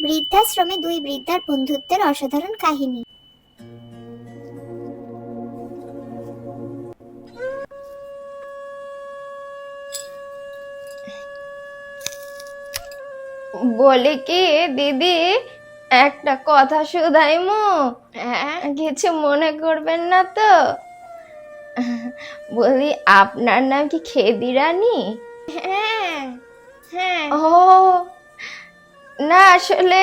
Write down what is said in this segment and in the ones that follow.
বৃদ্ধাশ্রমে দুই বৃদ্ধার বন্ধুত্বের অসাধারণ কাহিনী। বলে কি দিদি, একটা কথা শুধাইমু? কিছু মনে করবেন না তো? বলি, আপনার নাম কি খেদি রানী? হ্যাঁ হ্যাঁ। ও না, আসলে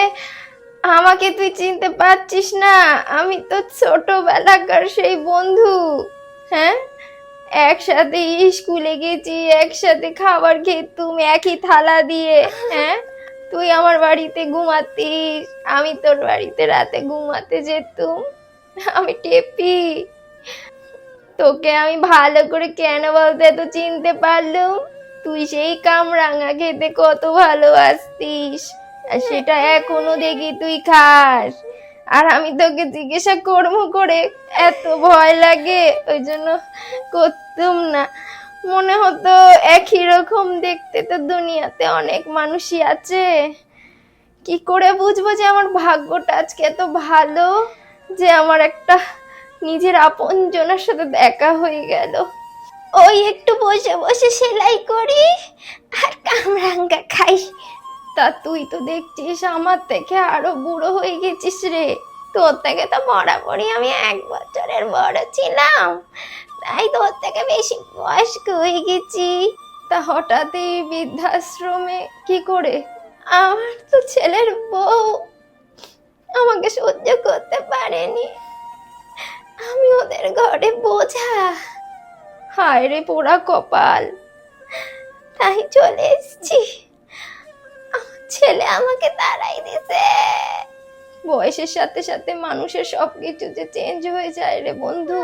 আমাকে তুই চিনতে পারছিস না, আমি তো ছোটবেলাকার সেই বন্ধু। হ্যাঁ, একসাথে স্কুলে গেছি, একসাথে খাবার খেতুম একই থালা দিয়ে। হ্যাঁ, তুই আমার বাড়িতে ঘুমাতিস, আমি তোর বাড়িতে রাতে ঘুমাতে যেতুম। আমি টেপি। তোকে আমি ভালো করে কেন বলতে তো চিনতে পারলুম, তুই সেই কামরাঙা খেতে কত ভালোবাসতিস, আর সেটা এখনো দেখি তুই খাস। আর আমি তোকে জিজ্ঞাসা করবো করে এত ভয় লাগে, ওই জন্য করতুম না। মনে হতো একই রকম দেখতে তো দুনিয়াতে অনেক মানুষই আছে। কি করে বুঝবো যে আমার ভাগ্যটা আজকে এত ভালো যে আমার একটা নিজের আপন জনের সাথে দেখা হয়ে গেল। ওই একটু বসে বসে সেলাই করি আর কামরাঙ্গা খাই। তা তুই তো দেখছিস আমার থেকে আরো বুড়ো হয়ে গেছিস রে। তোর থেকে তো বরাবরই আমি 1 বছরের বড় ছিলাম, তাই তোর থেকে বেশি বয়স্ক হয়ে গেছি। তা হঠাৎ এই বৃদ্ধাশ্রমে কি করে? আমার তো ছেলের বউ আমাকে সহ্য করতে পারেনি, আমি ওদের ঘরে বোঝা। হায় রে পোড়া কপাল, তাই চলে এসেছি। আমার ছেলে আমাকে তাড়াই দিছে। বয়সের সাথে সাথে মানুষের সবকিছু যে চেঞ্জ হয়ে যায় রে বন্ধু।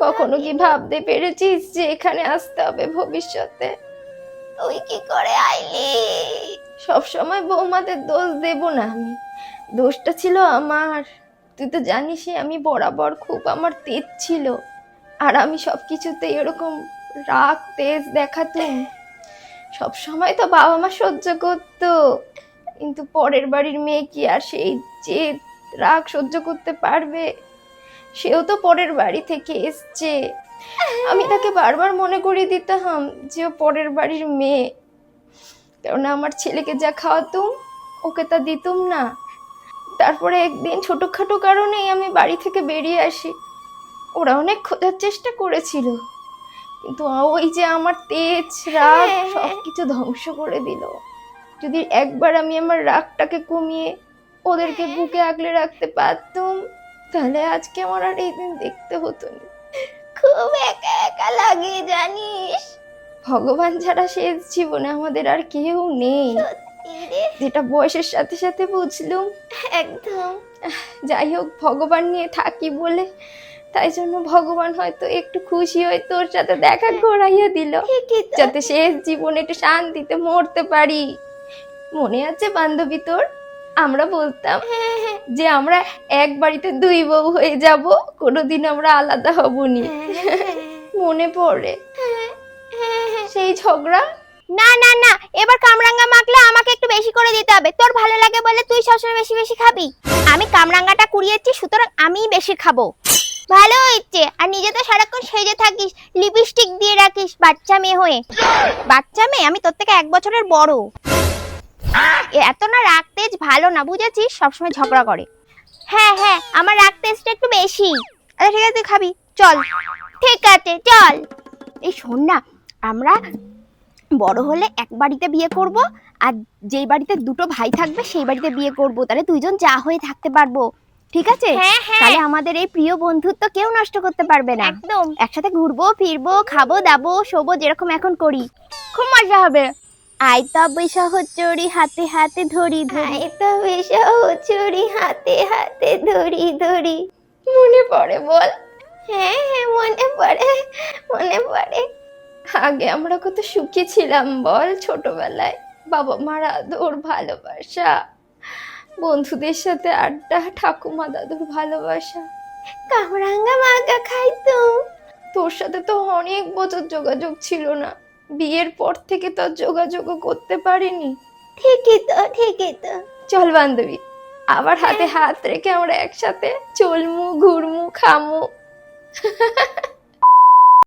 কখনো কি ভাবতে পেরেছিস যে এখানে আসতে হবে ভবিষ্যতে? তুই কি করে আইলি? সবসময় বৌমাদের দোষ দেব না আমি, দোষটা ছিল আমার। তুই তো জানিসই আমি বরাবর খুব আমার তেজ ছিল, আর আমি সবকিছুতে এরকম রাগ তেজ দেখাতাম। সব সময় তো বাবা মা সহ্য করতো, কিন্তু পরের বাড়ির মেয়ে কি আর সেই যে রাগ সহ্য করতে পারবে? সেও তো পরের বাড়ি থেকে এসছে। আমি তাকে বারবার মনে করিয়ে দিতাম যে ও পরের বাড়ির মেয়ে, কেননা আমার ছেলেকে যা খাওয়াতুম ওকে তা দিতুম না। তারপরে একদিন ছোটখাটো কারণেই আমি বাড়ি থেকে বেরিয়ে আসি। ওরা অনেক খোঁজার চেষ্টা করেছিল, কিন্তু ওই যে আমার তেজ রাগ সবকিছু ধ্বংস করে দিল। যদি একবার আমি আমার রাগটাকে কমিয়ে ওদেরকে বুকে আগলে রাখতে পারতাম, তাহলে আজকে আমার আর এই দিন দেখতে হতো না। খুব একা একা লাগে জানিস, ভগবান ছাড়া শেষ জীবনে আমাদের আর কেউ নেই, যেটা বয়সের সাথে সাথে বুঝলুম। একদম। যাই হোক, ভগবান নিয়ে থাকি বলে, তাই জন্য ভগবান হয়তো একটু খুশি হয়ে তোর সাথে দেখা করাইয়া দিল, যাতে শেষ জীবনে একটু শান্তিতে মরতে পারি। মনে আছে বান্ধবী তোর, আমরা বলতাম যে আমরা এক বাড়িতে 2 বউ হয়ে যাব, কোনোদিন আমরা আলাদা হবনি। মনে পড়ে সেই ঝগড়া? না না না, এবার কামরাঙ্গা মাখলে আমাকে একটু বেশি করে দিতে হবে। তোর ভালো লাগে বলে তুই সবসময় বেশি বেশি খাবি। আমি কামরাঙ্গাটা কুড়িয়েছি, সুতরাং আমিই বেশি খাবো। ভালো হয়েছে। আর নিজে তো সারাক্ষণ সেজে থাকিস, লিপস্টিক দিয়ে রাখিস বাচ্চা মেয়ে হয়ে। বাচ্চা মেয়ে, আমি তোর থেকে 1 বছরের বড়। এত না রাগ তেজ ভালো না, বুঝেছিস? সবসময় ঝগড়া করে। হ্যাঁ হ্যাঁ, আমার রাগ তেজটা একটু বেশি। আচ্ছা ঠিক আছে, তুই খাবি, চল। ঠিক আছে চল। এই শোন না, আমরা বড় হলে এক বাড়িতে বিয়ে করব, আর যেই বাড়িতে 2টো ভাই থাকবে সেই বাড়িতে বিয়ে করব, তাহলে 2জন যা হয়ে থাকতে পারবো। ঠিক আছে? তাহলে আমাদের এই প্রিয় বন্ধুত্ব কেউ নষ্ট করতে পারবে না। একদম। একসাথে ঘুরবো ফিরবো, খাবো দাবো, শোবো, যেরকম এখন করি। খুব মজা হবে। আই তবে সহচরি হাতে হাতে ধরি ধরি, আয় তবে সহচরি হাতে হাতে ধরি ধরি। মনে পড়ে বল? হ্যাঁ হ্যাঁ, মনে পড়ে, মনে পড়ে। আগে আমরা কত সুখী ছিলাম বল, ছোটবেলায়। বাবা মার আদর ভালোবাসা, বন্ধুদের সাথে আড্ডা, ঠাকুমা দাদুর ভালোবাসা, কামরাঙ্গা মাগা খাইতাম। তোর সাথে তো অনেক বছর যোগাযোগ ছিল না, বিয়ের পর থেকে তো যোগাযোগও করতে পারিনি। ঠিকই তো, ঠিকই তো। চল বান্ধবী, আবার হাতে হাত রেখে আমরা একসাথে চলমু, ঘুরমু, খামু।